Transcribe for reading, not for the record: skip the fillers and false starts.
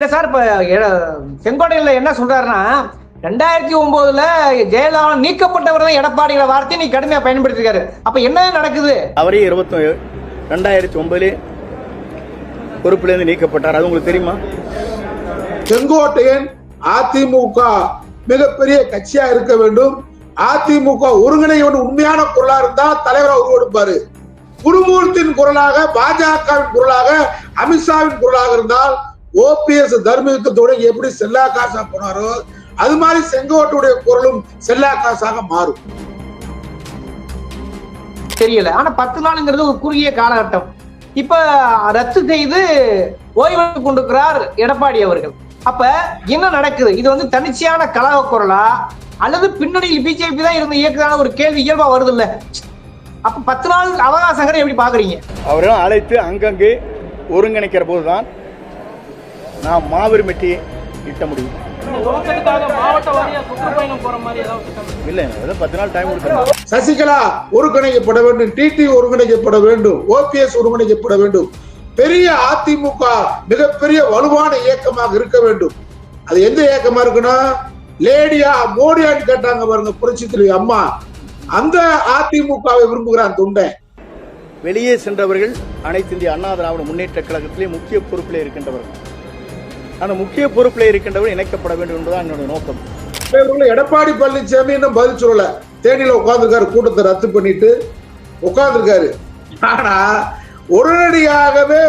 Sir இப்ப செங்கோட்டையில என்ன சொல்றாருன்னா 2009 ஜெயலலிதா நீக்கப்பட்டவர் தான் எடப்பாடிங்கிற வார்த்தையை நீ கடுமையா பயன்படுத்திருக்காரு. அப்ப என்ன நடக்குது? அவரே 2009 பொறுப்புல இருந்து நீக்கப்பட்டார். அது உங்களுக்கு தெரியுமா? செங்கோட்டையன் அதிமுக மிகப்பெரிய கட்சியா இருக்க வேண்டும். அதிமுக ஒருங்கிணைவு உண்மையான குரலா இருந்தா தலைவராக உருவெடுப்பாரு. குருமூர்த்தியின் குரலாக, பாஜகவின் குரலாக, அமித்ஷாவின் குரலாக இருந்தால் ஓபிஎஸ் தர்மயுத்தத்தோட எப்படி செல்லா காசா போனாரோ அது மாதிரி செங்கோட்டையுடைய குரலும் செல்லா காசாக மாறும். தெரியல. ஆனா 10 நாளுங்கிறது ஒரு குறுகிய காலகட்டம். இப்ப ரத்து செய்து ஓய்வு கொண்டிருக்கிறார் எடப்பாடி அவர்கள். அப்ப என்ன நடக்குது? இது வந்து தனிச்சையான கலக குரலா அல்லது பின்னணியில் பிஜேபி தான் இருந்த இயக்குதான ஒரு கேள்வி இயல்பா வருது இல்ல? அப்ப 10 நாள் அவகாசங்களை எப்படி பாக்குறீங்க? அவரெல்லாம் அழைத்து அங்கங்கே ஒருங்கிணைக்கிற போதுதான் நான் மாபெரும் வெற்றியை ஈட்ட முடியும். இல்ல 10 நாள் டைம் கொடுக்கணும். சசிகலா ஒருங்கிணைக்கப்பட வேண்டும், டிடி ஒருங்கிணைக்கப்பட வேண்டும், ஓபிஎஸ் ஒருங்கிணைக்கப்பட வேண்டும். பெரிய அதிமுக மிகப்பெரிய வலுவான இயக்கமாக இருக்க வேண்டும். அது எந்த இயக்கமா இருக்கணும்? லேடியா மோடியான்னு கேட்டாங்க பாருங்க புரட்சி தலைவி அம்மா. அந்த அதிமுகவை விரும்புகிறான் தொண்டை. வெளியே சென்றவர்கள் அனைத்து இந்திய அண்ணா திராவிட முன்னேற்ற கழகத்திலே முக்கிய பொறுப்பிலே இருக்கின்றவர்கள். அந்த முக்கிய பொறுப்பிலே இருக்கின்றவர்கள் இணைக்கப்பட வேண்டும் என்பதுதான் என்னோட நோக்கம். எடப்பாடி பழனிசாமி இன்னும் பதில் சொல்லல. தேனியில உட்கார்ந்துருக்காரு, கூட்டத்தை ரத்து பண்ணிட்டு உட்கார்ந்துருக்காரு. ஆனா உடனடியாகவே